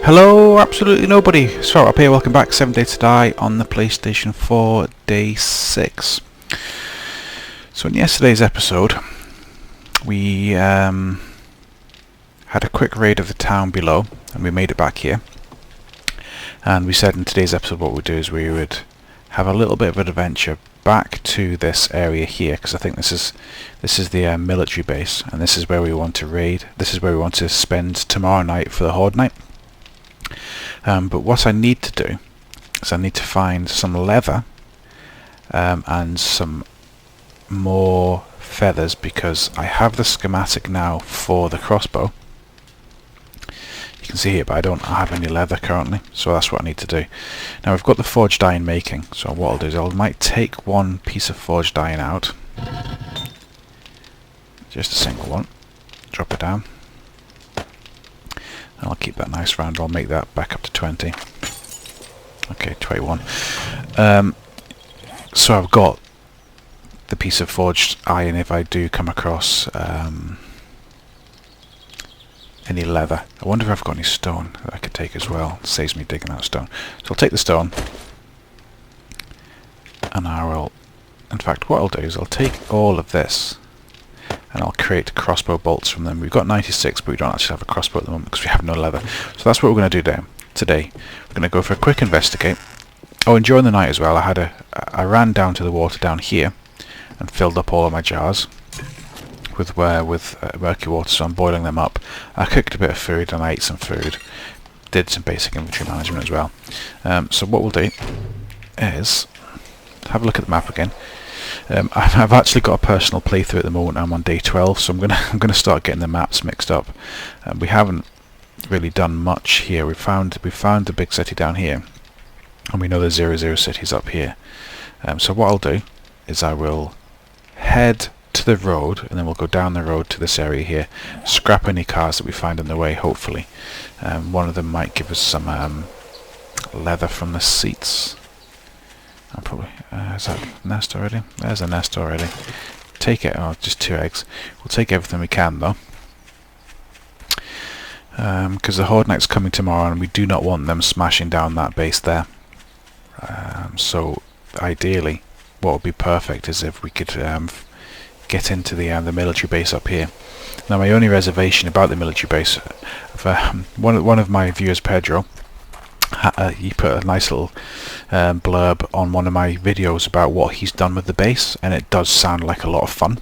Hello, absolutely nobody. Sorry, up here. Welcome back. 7 Days to Die on the PlayStation 4, Day 6. So in yesterday's episode, we had a quick raid of the town below, and we made it back here. And we said in today's episode what we'd do is we would have a little bit of an adventure back to this area here, because I think this is the military base, and this is where we want to raid. This is where we want to spend tomorrow night for the Horde night. But what I need to do is I need to find some leather and some more feathers, because I have the schematic now for the crossbow. You can see here, but I don't have any leather currently, so that's what I need to do. Now we've got the forged iron making, so what I'll do is I might take one piece of forged iron out, just a single one, drop it down. I'll keep that nice round. I'll make that back up to 20. Okay, 21. So I've got the piece of forged iron if I do come across any leather. I wonder if I've got any stone that I could take as well. It saves me digging out stone. So I'll take the stone, and I will... In fact, what I'll do is I'll take all of this, and I'll create crossbow bolts from them. We've got 96, but we don't actually have a crossbow at the moment because we have no leather. So that's what we're going to do today. We're going to go for a quick investigate. Oh, and during the night as well, I ran down to the water down here and filled up all of my jars with murky water, so I'm boiling them up. I cooked a bit of food and I ate some food. Did some basic inventory management as well. So what we'll do is have a look at the map again. I've actually got a personal playthrough at the moment. I'm on day 12, so I'm gonna start getting the maps mixed up. We haven't really done much here. We found the big city down here, and we know there's 00 cities up here. So what I'll do is I will head to the road, and then we'll go down the road to this area here. Scrap any cars that we find on the way. Hopefully, one of them might give us some leather from the seats. I'll probably... is that a nest already? There's a nest already. Take it. Oh, just 2 eggs. We'll take everything we can, though. Because the Horde Night's coming tomorrow, and we do not want them smashing down that base there. So, ideally, what would be perfect is if we could get into the military base up here. Now, my only reservation about the military base... one of my viewers, Pedro... he put a nice little blurb on one of my videos about what he's done with the base, and it does sound like a lot of fun.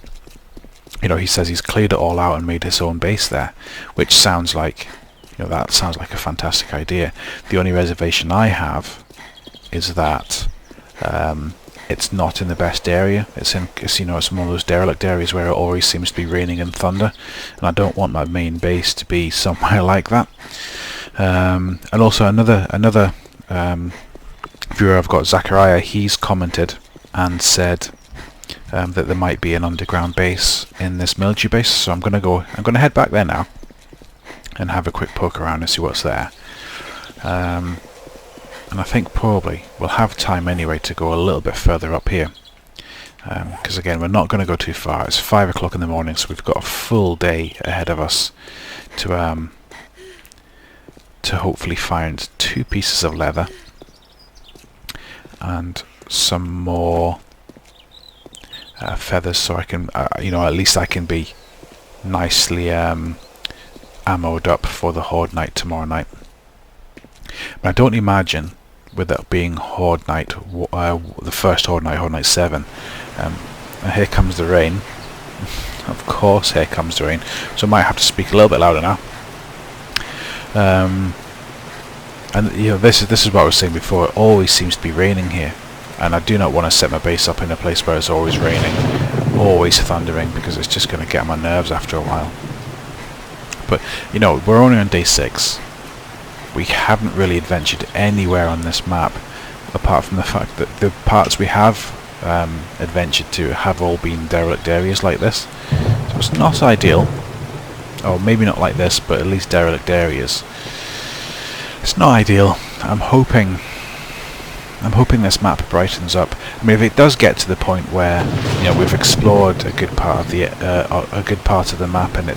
You know, he says he's cleared it all out and made his own base there, which sounds like, you know, that sounds like a fantastic idea. The only reservation I have is that it's not in the best area. It's one of those derelict areas where it always seems to be raining and thunder, and I don't want my main base to be somewhere like that. And also another viewer I've got, Zachariah, he's commented and said that there might be an underground base in this military base, so I'm gonna head back there now and have a quick poke around and see what's there. And I think probably we'll have time anyway to go a little bit further up here, because again, we're not going to go too far. It's 5 o'clock in the morning, so we've got a full day ahead of us to hopefully find 2 pieces of leather and some more feathers, so I can, at least I can be nicely ammoed up for the Horde night tomorrow night. But I don't imagine, with it being Horde night, the first Horde night 7, and here comes the rain. Of course, here comes the rain. So I might have to speak a little bit louder now. And you know, this is what I was saying before. It always seems to be raining here, and I do not want to set my base up in a place where it's always raining, always thundering, because it's just going to get on my nerves after a while. But you know, we're only on day 6. We haven't really adventured anywhere on this map, apart from the fact that the parts we have adventured to have all been derelict areas like this. So it's not ideal. Or maybe not like this, but at least derelict areas. It's not ideal. I'm hoping this map brightens up. I mean, if it does get to the point where, you know, we've explored a good part of the map, and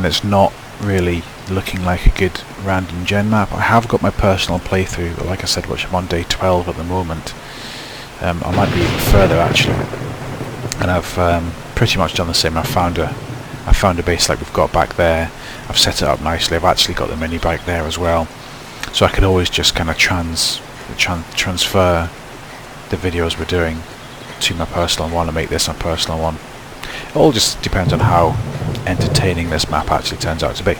it's not really looking like a good random gen map. I have got my personal playthrough, like I said, which I'm on day 12 at the moment. I might be even further actually, and I've pretty much done the same. I found a base like we've got back there. I've set it up nicely. I've actually got the mini bike there as well, so I can always just kind of transfer the videos we're doing to my personal one and make this my personal one. It all just depends on how entertaining this map actually turns out to be.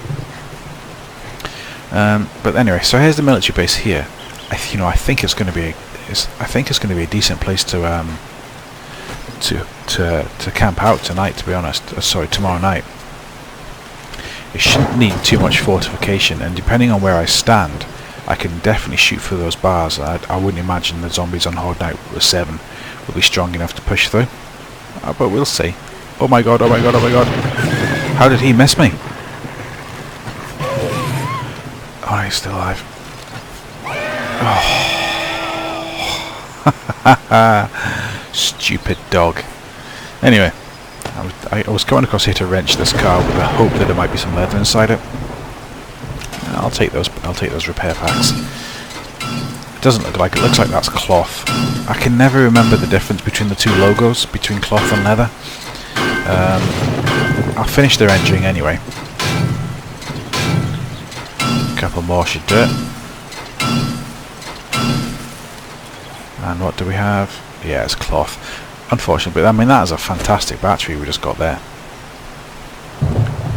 But anyway, so here's the military base here. I think it's going to be a decent place to camp out tonight. To be honest, sorry, tomorrow night. It shouldn't need too much fortification, and depending on where I stand, I can definitely shoot through those bars. I wouldn't imagine the zombies on Horde Night 7 will be strong enough to push through, but we'll see. Oh my god! Oh my god! Oh my god! How did he miss me? Oh, he's still alive. Oh. Stupid dog. Anyway, I was coming across here to wrench this car with the hope that there might be some leather inside it. I'll take those repair packs. It doesn't look like it. Looks like that's cloth. I can never remember the difference between the two logos, between cloth and leather. I'll finish their engine anyway. A couple more should do it. And what do we have? Yeah, it's cloth. Unfortunately, but I mean that is a fantastic battery we just got there.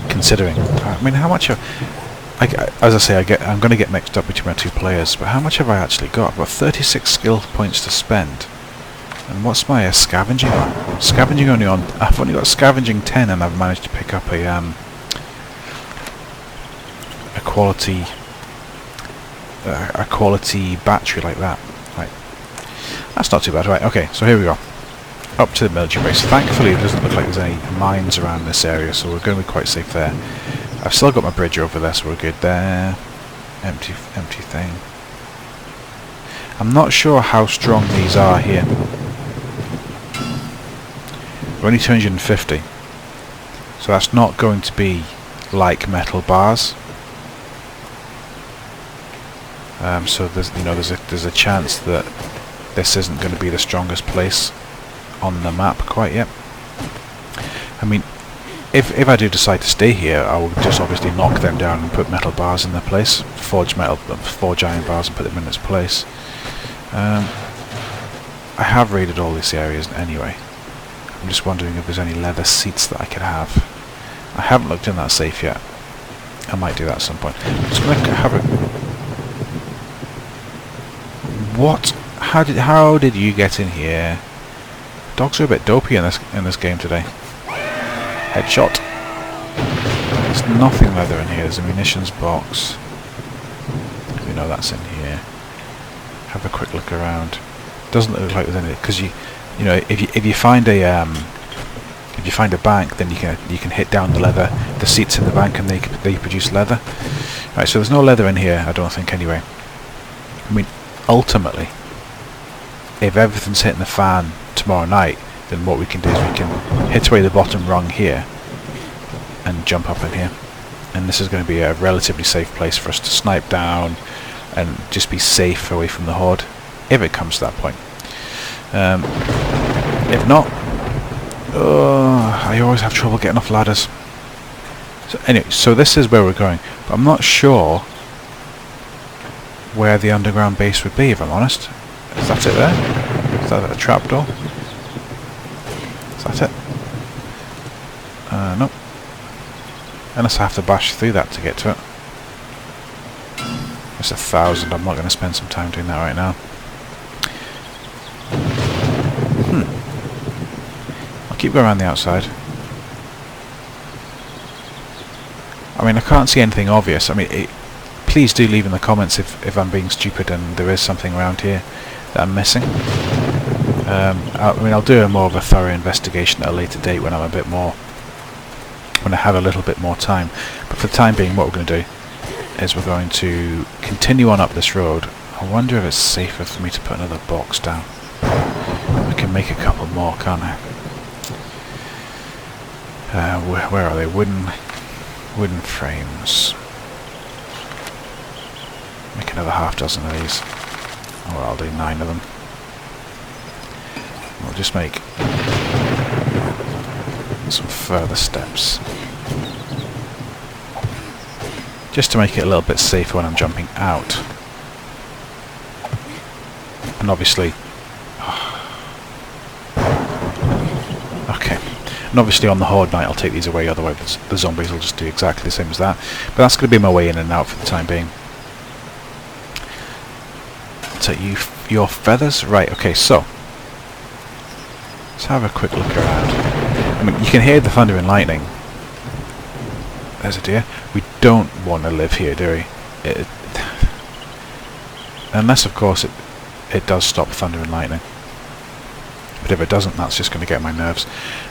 Considering, I mean, how much? As I say, I'm going to get mixed up between my two players. But how much have I actually got? I've got 36 skill points to spend. And what's my scavenging on? Scavenging only on. I've only got scavenging 10, and I've managed to pick up a quality battery like that. Right, that's not too bad. Right, okay, so here we go. Up to the military base. Thankfully, it doesn't look like there's any mines around this area, so we're going to be quite safe there. I've still got my bridge over there, so we're good there. Empty thing. I'm not sure how strong these are here. We're only 250, so that's not going to be like metal bars. So there's a chance that this isn't going to be the strongest place on the map quite yet. I mean, if I do decide to stay here, I will just obviously knock them down and put metal bars in their place, forge iron bars and put them in its place. I have raided all these areas anyway. I'm just wondering if there's any leather seats that I could have. I haven't looked in that safe yet. I might do that at some point. I'm just going to have a... What? How did you get in here? Dogs are a bit dopey in this game today. Headshot. There's nothing leather in here. There's a munitions box. We know that's in here. Have a quick look around. Doesn't look like there's any, because you know, if you find a bank, then you can hit down the leather, the seats in the bank, and they produce leather. Right, so there's no leather in here, I don't think anyway. I mean, ultimately, if everything's hitting the fan tomorrow night, then what we can do is we can hit away the bottom rung here and jump up in here, and this is going to be a relatively safe place for us to snipe down and just be safe away from the horde if it comes to that point. If not, I always have trouble getting off ladders. So anyway, so this is where we're going, but I'm not sure where the underground base would be, if I'm honest. Is that it there? Is that a trapdoor? Is that it? Nope. Unless I have to bash through that to get to it. It's 1,000, I'm not going to spend some time doing that right now. I'll keep going around the outside. I mean, I can't see anything obvious. I mean, please do leave in the comments if I'm being stupid and there is something around here that I'm missing. I'll do a more of a thorough investigation at a later date when I have a little bit more time. But for the time being, what we're going to do is we're going to continue on up this road. I wonder if it's safer for me to put another box down. I can make a couple more, can't I? Where are they? Wooden Wooden frames. Make another half dozen of these. Oh, well, I'll do 9 of them. We'll just make some further steps. Just to make it a little bit safer when I'm jumping out. And obviously... Okay. And obviously on the Horde night I'll take these away, otherwise the zombies will just do exactly the same as that. But that's going to be my way in and out for the time being. Take your feathers? Right, okay, so... Let's have a quick look around. I mean, you can hear the thunder and lightning. There's a deer. We don't want to live here, do we? Unless, of course, it does stop thunder and lightning. But if it doesn't, that's just going to get my nerves.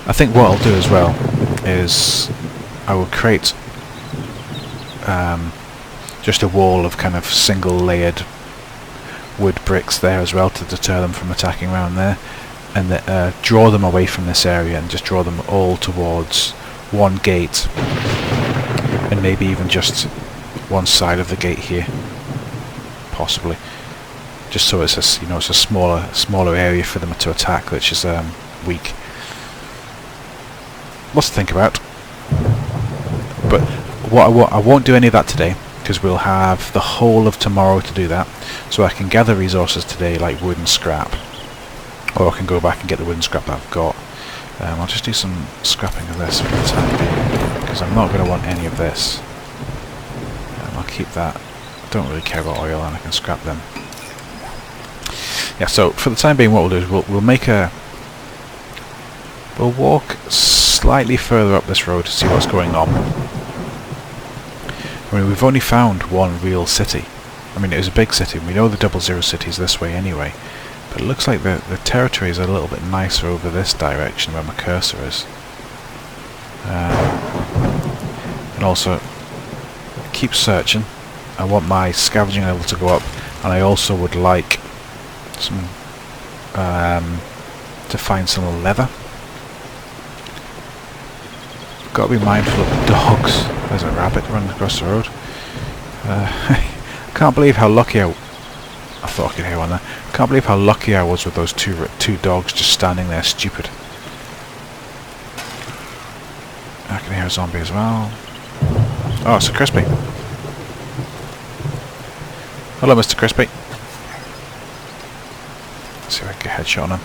I think what I'll do as well is I will create just a wall of kind of single-layered wood bricks there as well to deter them from attacking around there, and draw them away from this area and just draw them all towards one gate, and maybe even just one side of the gate here, possibly, just so it's a, it's a smaller area for them to attack, which is weak. Lots to think about. But I won't do any of that today, because we'll have the whole of tomorrow to do that. So I can gather resources today, like wood and scrap, or I can go back and get the wood and scrap that I've got. I'll just do some scrapping of this for the time being, because I'm not going to want any of this. I'll keep that. I don't really care about oil, and I can scrap them. Yeah, so for the time being, what we'll do is we'll walk slightly further up this road to see what's going on. I mean, we've only found one real city. I mean, it was a big city. We know the 00 city's this way anyway. But it looks like the territory is a little bit nicer over this direction where my cursor is. And also, keep searching. I want my scavenging level to go up. And I also would like some to find some leather. Got to be mindful of dogs. There's a rabbit running across the road. I can't believe how lucky I thought I could hear one there. Can't believe how lucky I was with those two dogs just standing there stupid. I can hear a zombie as well. Oh, it's a Crispy. Hello, Mr. Crispy. Let's see if I can get a headshot on him.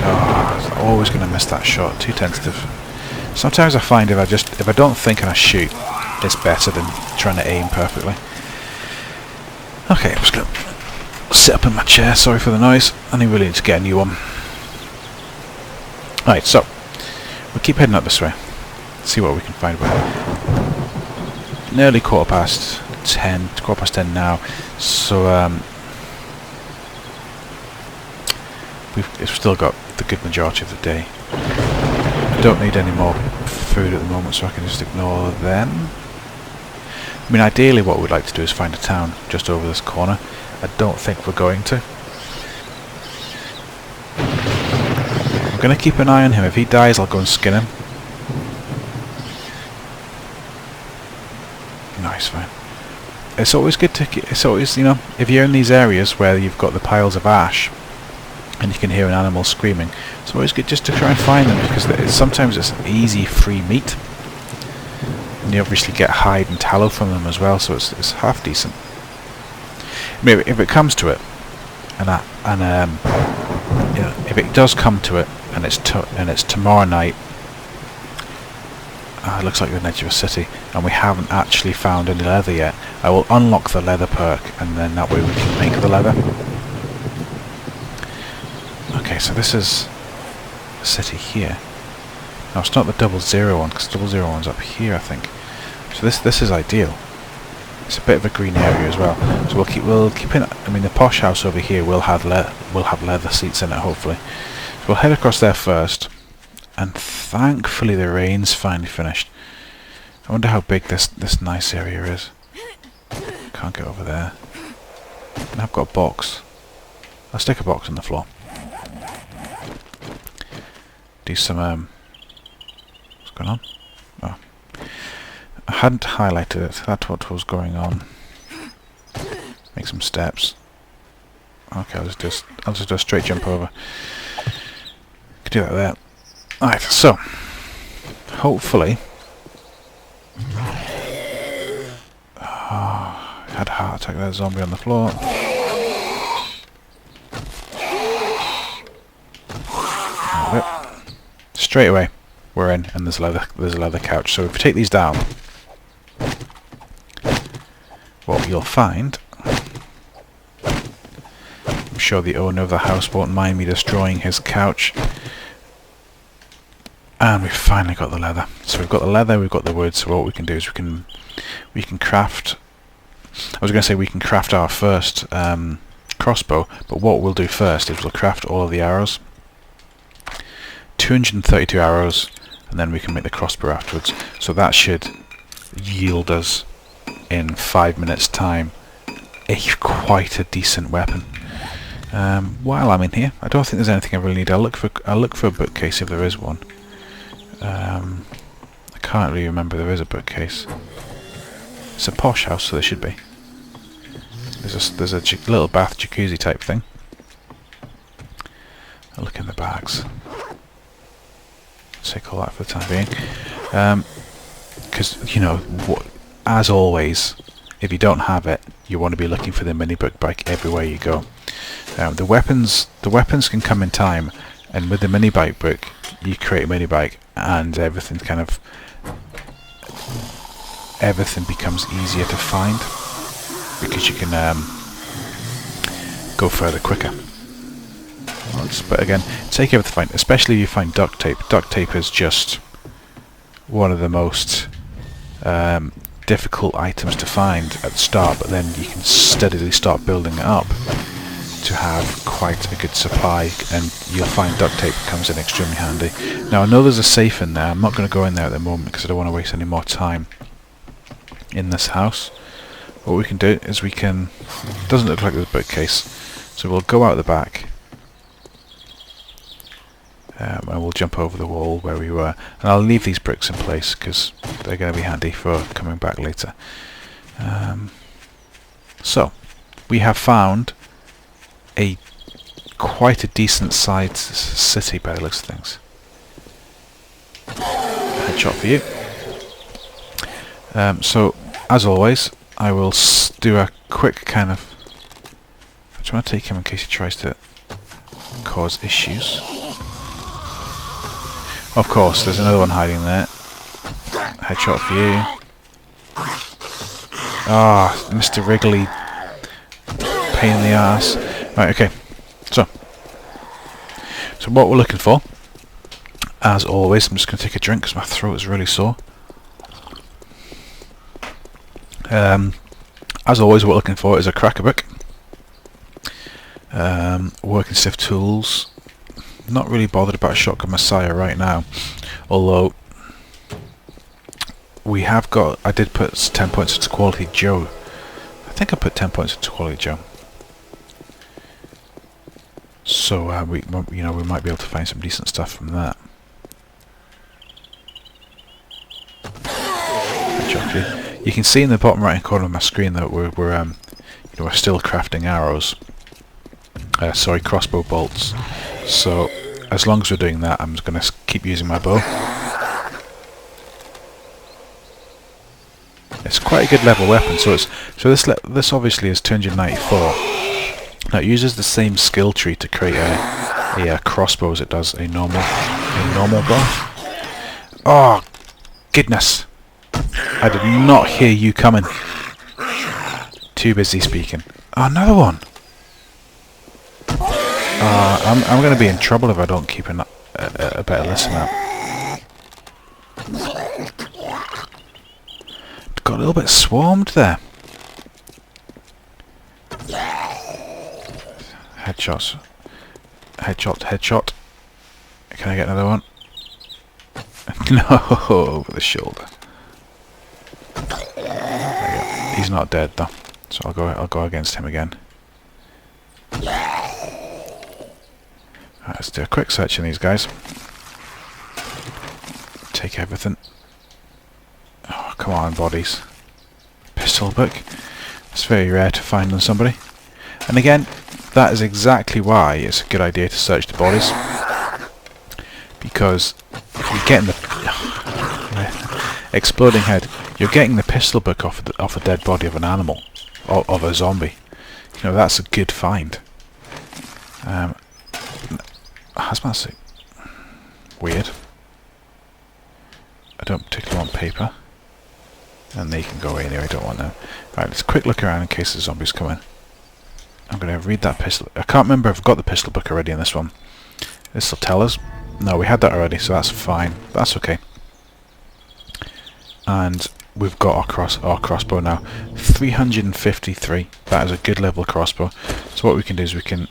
Oh, I'm always going to miss that shot. Too tentative. Sometimes I find if I don't think and I shoot, it's better than trying to aim perfectly. Okay, I'm just going to sit up in my chair. Sorry for the noise. I really need to get a new one. Right, so we'll keep heading up this way. See what we can find. Nearly quarter past 10 now. So we've still got the good majority of the day. I don't need any more food at the moment, so I can just ignore them. I mean, ideally what we'd like to do is find a town just over this corner. I don't think we're going to. I'm going to keep an eye on him. If he dies, I'll go and skin him. Nice, fine. It's always good to... It's always, if you're in these areas where you've got the piles of ash and you can hear an animal screaming, it's always good just to try and find them, because sometimes it's easy free meat. And you obviously get hide and tallow from them as well, so it's half decent. Maybe if it comes to it, if it does come to it, and it's tomorrow night, it looks like we're on the edge of a city, and we haven't actually found any leather yet, I will unlock the leather perk, and then that way we can make the leather. Okay, so this is a city here. No, it's not the 00 one, because the 00 one's up here, I think. So this is ideal. It's a bit of a green area as well. So we'll keep in. I mean, the posh house over here will have leather seats in it, hopefully. So we'll head across there first, and thankfully the rain's finally finished. I wonder how big this nice area is. Can't get over there. And I've got a box. I'll stick a box on the floor. Do some What's going on? Oh. I hadn't highlighted it. That's what was going on. Make some steps. Okay, I'll just do a straight jump over. Could do that there. Alright, so hopefully had a heart attack, that zombie on the floor. Straight away we're in, and there's a leather couch. So if we take these down, what you'll find, I'm sure the owner of the house won't mind me destroying his couch. And we've finally got the leather. So we've got the leather, we've got the wood, so what we can do is we can craft, I was going to say we can craft our first crossbow, but what we'll do first is we'll craft all of the arrows. 232 arrows, and then we can make the crossbow afterwards. So that should yield us, in 5 minutes time, quite a decent weapon. While I'm in here, I don't think there's anything I really need. I'll look for a bookcase if there is one. I can't really remember if there is a bookcase. It's a posh house, so there should be. There's a little bath jacuzzi type thing. I'll look in the bags. Take all that for the time being. Because, you know, as always, if you don't have it, you want to be looking for the mini book bike everywhere you go. The weapons can come in time, and with the mini bike book, you create a mini bike, and everything becomes easier to find because you can go further quicker. But again, take everything fine, especially if you find duct tape. Duct tape is just one of the most difficult items to find at the start, but then you can steadily start building it up to have quite a good supply, and you'll find duct tape comes in extremely handy. Now I know there's a safe in there. I'm not going to go in there at the moment because I don't want to waste any more time in this house. What we can do is it doesn't look like there's a bookcase, so we'll go out the back. And we'll jump over the wall where we were, and I'll leave these bricks in place because they're going to be handy for coming back later. So we have found quite a decent sized city by the looks of things. Headshot for you. So as always, I will do a quick kind of. I just want to take him in case he tries to cause issues. Of course, there's another one hiding there. Headshot for you. Ah, Mr. Wrigley. Pain in the ass. Right, okay. So what we're looking for, as always, I'm just going to take a drink because my throat is really sore. As always, what we're looking for is a cracker book. Working stiff tools. Not really bothered about a Shotgun Messiah right now, although we have got. I did put 10 points into Quality Joe. I think I put 10 points into Quality Joe. So we might be able to find some decent stuff from that. You can see in the bottom right hand corner of my screen that we're still crafting arrows. Sorry, crossbow bolts. So as long as we're doing that, I'm just going to keep using my bow. It's quite a good level weapon. So this obviously is 294. Now it uses the same skill tree to create a crossbow as it does a normal bow. Oh goodness! I did not hear you coming. Too busy speaking. Oh, another one. I'm going to be in trouble if I don't keep a better listen out. Got a little bit swarmed there. Headshots. Headshot. Can I get another one? No, over the shoulder. There we go. He's not dead though, so I'll go against him again. Right, let's do a quick search on these guys. Take everything. Oh, come on, bodies. Pistol book. It's very rare to find on somebody. And again, that is exactly why it's a good idea to search the bodies. Because if you're getting the exploding head, you're getting the pistol book off a dead body of an animal, or of a zombie. You know, that's a good find. Hazmat suit. Weird. I don't particularly want paper. And they can go away anyway, I don't want them. Right, let's quick look around in case the zombies come in. I'm going to read that pistol. I can't remember if I've got the pistol book already in this one. This will tell us. No, we had that already, so that's fine. That's okay. And we've got our crossbow now. 353. That is a good level crossbow. So what we can do is we can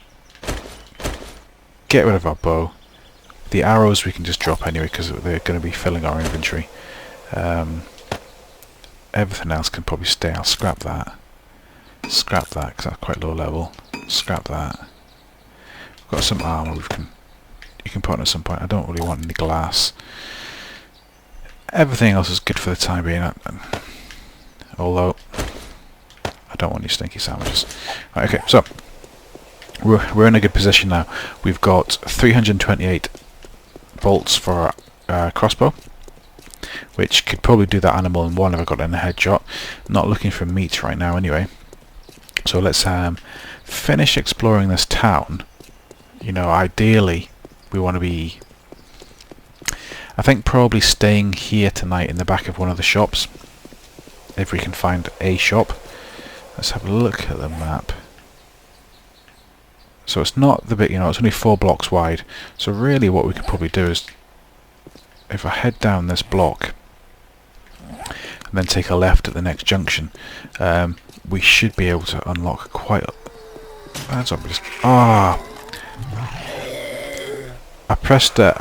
get rid of our bow. The arrows we can just drop anyway because they're going to be filling our inventory. Everything else can probably stay. I'll scrap that. Scrap that because that's quite low level. Scrap that. We've got some armour you can put on at some point. I don't really want any glass. Everything else is good for the time being. Although I don't want any stinky sandwiches. Right, okay, so we're in a good position now. We've got 328 bolts for our crossbow, which could probably do that animal in one if I got it in a headshot. Not looking for meat right now anyway. So let's finish exploring this town. You know, ideally we want to be, I think, probably staying here tonight in the back of one of the shops, if we can find a shop. Let's have a look at the map. So it's not the bit, you know, it's only 4 blocks wide. So really what we could probably do is, if I head down this block and then take a left at the next junction, we should be able to unlock quite a... That's obvious. Ah! I pressed I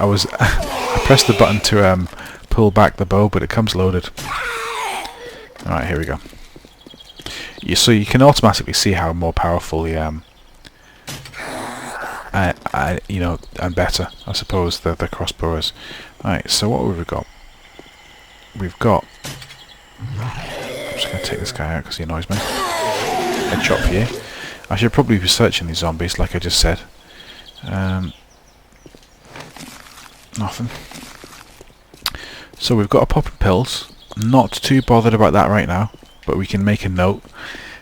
pressed the button to pull back the bow, but it comes loaded. Alright, here we go. So you can automatically see how more powerful the you know, and better, I suppose, the crossbow is. Alright, so what have we got? We've got... I'm just going to take this guy out because he annoys me. Headshot for you. I should probably be searching these zombies, like I just said. Nothing. So we've got a popping pills. Not too bothered about that right now, but we can make a note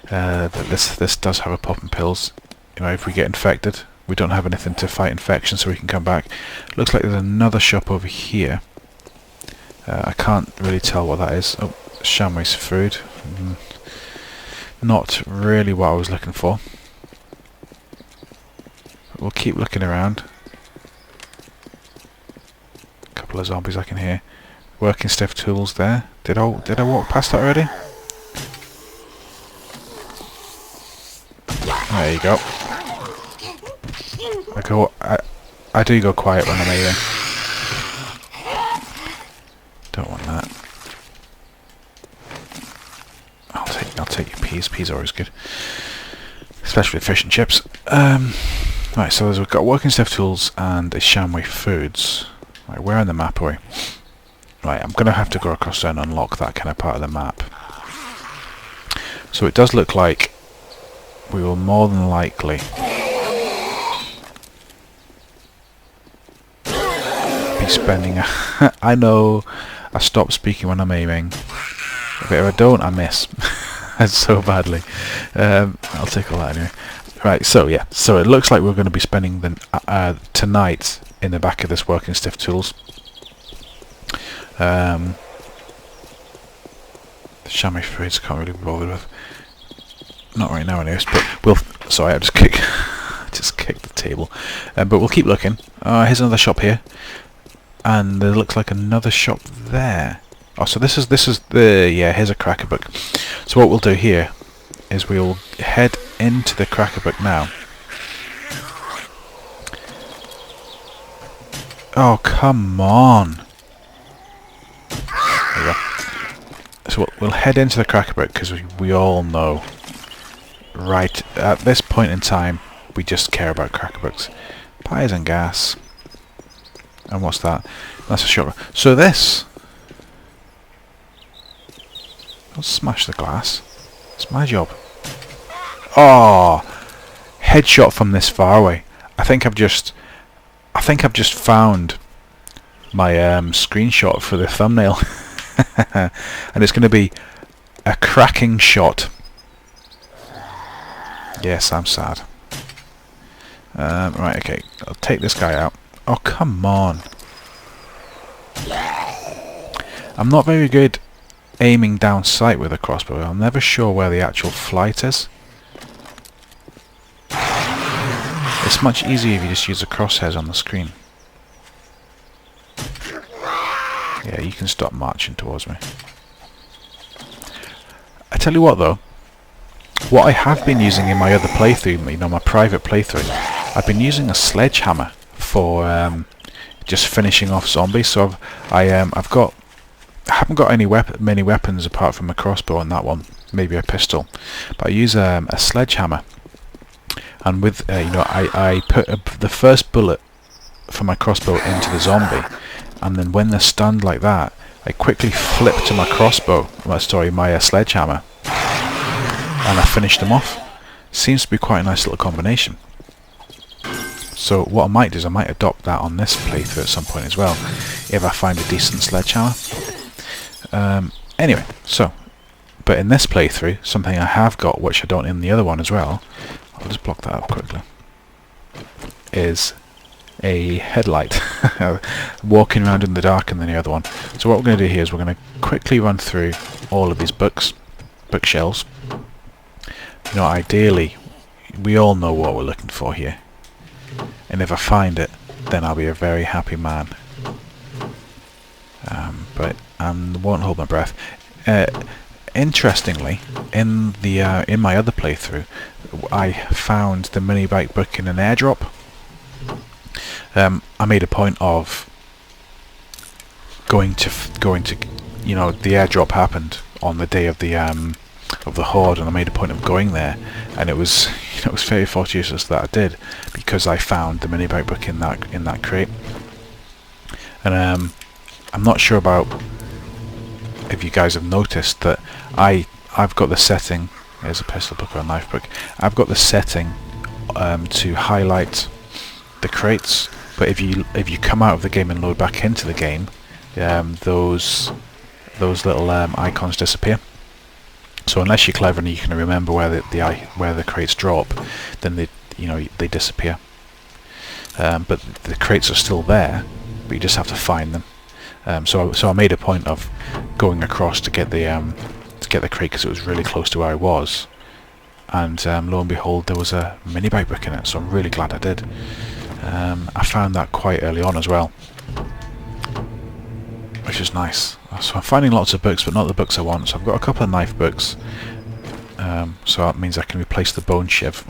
that this does have a popping pills. You know, if we get infected, we don't have anything to fight infection, so we can come back. Looks like there's another shop over here. I can't really tell what that is. Oh, Shamway's food. Not really what I was looking for. But we'll keep looking around. A couple of zombies I can hear. Working stiff tools there. Did I walk past that already? There you go. I do go quiet when I'm aiming. Don't want that. I'll take your peas. Peas are always good, especially with fish and chips. Right, so we've got working stiff tools and a Shamway Foods. Right, where on the map are we? Right, I'm gonna have to go across there and unlock that kind of part of the map. So it does look like we will more than likely be spending I know I stop speaking when I'm aiming, but if I don't, I miss. So badly. I'll take all that anyway. Right, so yeah, so it looks like we're going to be spending the tonight in the back of this working stiff tools. The Shamway Foods can't really be bothered with. Not right now, anyways. But we'll. Sorry, I just kicked the table. But we'll keep looking. Here's another shop here, and there looks like another shop there. Oh, so this is the here's a cracker book. So what we'll do here is we'll head into the cracker book now. Oh, come on. There we go. So we'll head into the cracker book because we all know, right at this point in time, we just care about cracker books. Pies and gas. And what's that? That's a shotgun. So this Don't smash the glass. It's my job. Oh, headshot from this far away. I think I've just found my screenshot for the thumbnail, and it's going to be a cracking shot. Yes, I'm sad. Right, okay, I'll take this guy out. Oh, come on. I'm not very good aiming down sight with a crossbow. I'm never sure where the actual flight is. It's much easier if you just use the crosshairs on the screen. Yeah, you can stop marching towards me. I tell you what though, what I have been using in my other playthrough, you know, my private playthrough, I've been using a sledgehammer for just finishing off zombies. So I haven't got many weapons apart from a crossbow on that one, maybe a pistol, but I use a sledgehammer. And with you know, I put the first bullet from my crossbow into the zombie, and then when they're stunned like that, I quickly flip to my my sledgehammer, and I finish them off. Seems to be quite a nice little combination. So what I might do is I might adopt that on this playthrough at some point as well, if I find a decent sledgehammer. Anyway, so, but in this playthrough, something I have got, which I don't in the other one as well, I'll just block that up quickly, is a headlight. Walking around in the dark in the other one. So what we're going to do here is we're going to quickly run through all of these bookshelves. You know, ideally, we all know what we're looking for here. And if I find it, then I'll be a very happy man. But I won't hold my breath. Interestingly, in my other playthrough, I found the mini bike book in an airdrop. I made a point of going to you know, the airdrop happened on the day of the horde, and I made a point of going there, and it was very fortuitous that I did, because I found the mini bike book in that crate. And I'm not sure about if you guys have noticed that I've got the setting. There's a pistol book or a knife book. I've got the setting to highlight the crates, but if you come out of the game and load back into the game, those little icons disappear. So unless you're clever and you can remember where the crates drop, then they disappear. But the crates are still there, but you just have to find them. So I made a point of going across to get the crate, because it was really close to where I was, and lo and behold, there was a mini bike book in it. So I'm really glad I did. I found that quite early on as well, which is nice. So I'm finding lots of books, but not the books I want. So I've got a couple of knife books, so that means I can replace the bone shiv,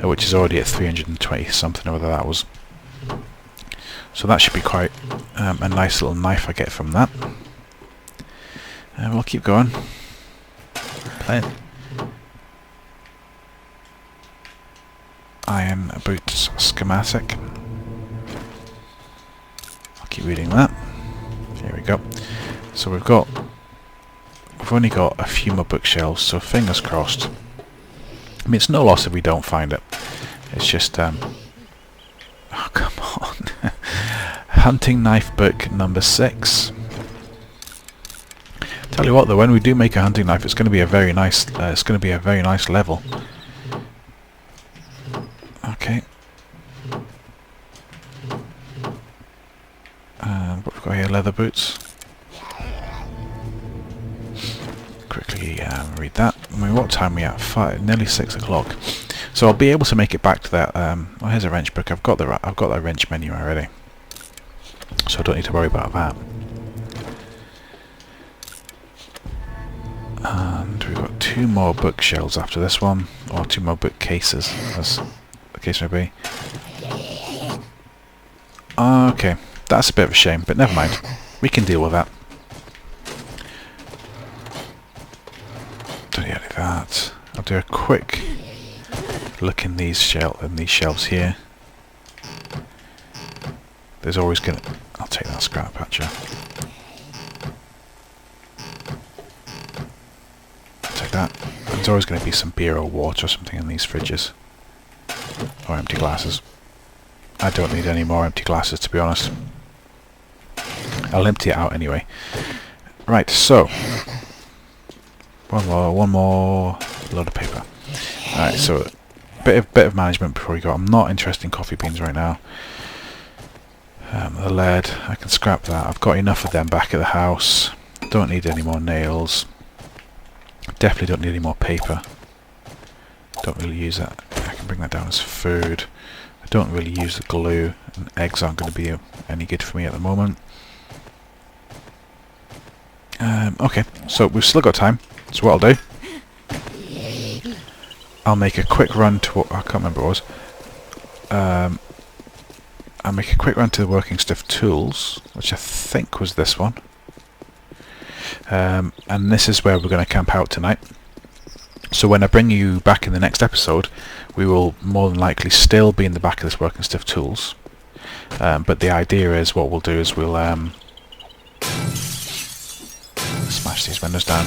which is already at 320 something, or whether that was. So that should be quite a nice little knife I get from that. We'll keep going. Iron boots schematic. I'll keep reading that. Here we go. So we've only got a few more bookshelves, so fingers crossed. I mean, it's no loss if we don't find it. It's just oh, come on. Hunting knife book number 6. Tell you what though, when we do make a hunting knife, it's going to be a very nice level. Okay. What we've got here, leather boots. Quickly read that. I mean, what time are we at? Nearly 6 o'clock. So I'll be able to make it back to that. Oh, here's a wrench book. I've got that wrench menu already, so I don't need to worry about that. And we've got 2 more bookshelves after this one, or 2 more bookcases, as the case may be. Okay, that's a bit of a shame, but never mind. We can deal with that. Don't need any of that. I'll do a quick look in these shelves here. There's always I'll take that scrap patcher. that. There's always going to be some beer or water or something in these fridges. Or empty glasses. I don't need any more empty glasses, to be honest. I'll empty it out anyway. Right, so one more load of paper. Alright, so bit of management before we go. I'm not interested in coffee beans right now. The lead, I can scrap that. I've got enough of them back at the house. Don't need any more nails. Definitely don't need any more paper. Don't really use that. I can bring that down as food. I don't really use the glue, and eggs aren't going to be any good for me at the moment. Okay, so we've still got time. So what I'll do, I'll make a quick run to I can't remember what it was. I'll make a quick run to the Working Stiff Tools, which I think was this one. And this is where we're going to camp out tonight. So when I bring you back in the next episode, we will more than likely still be in the back of this Working Stiff Tools. But the idea is, what we'll do is we'll smash these windows down.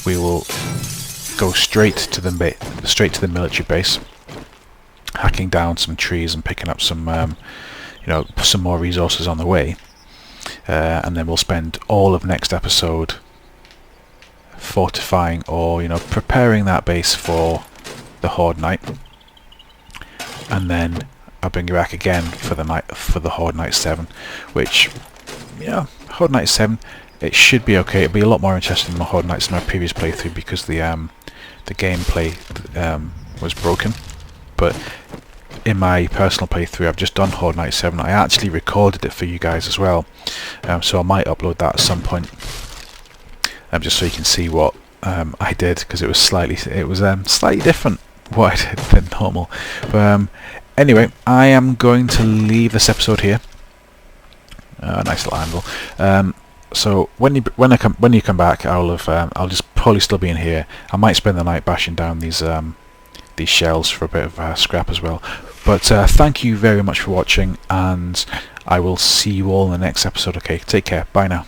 We will go straight to the military base, hacking down some trees and picking up some some more resources on the way. And then we'll spend all of next episode fortifying or preparing that base for the Horde Night, and then I'll bring you back again for the Horde Night 7, which Horde Night 7, it should be okay. It'll be a lot more interesting than Horde Nights in my previous playthrough because the gameplay was broken. But in my personal playthrough, I've just done Horde Night 7. I actually recorded it for you guys as well, so I might upload that at some point, just so you can see what I did, because it was slightly different what I did than normal. But anyway, I am going to leave this episode here. Nice little anvil. So when you come back, I'll just probably still be in here. I might spend the night bashing down these shells for a bit of scrap as well. But thank you very much for watching, and I will see you all in the next episode. Okay, take care. Bye now.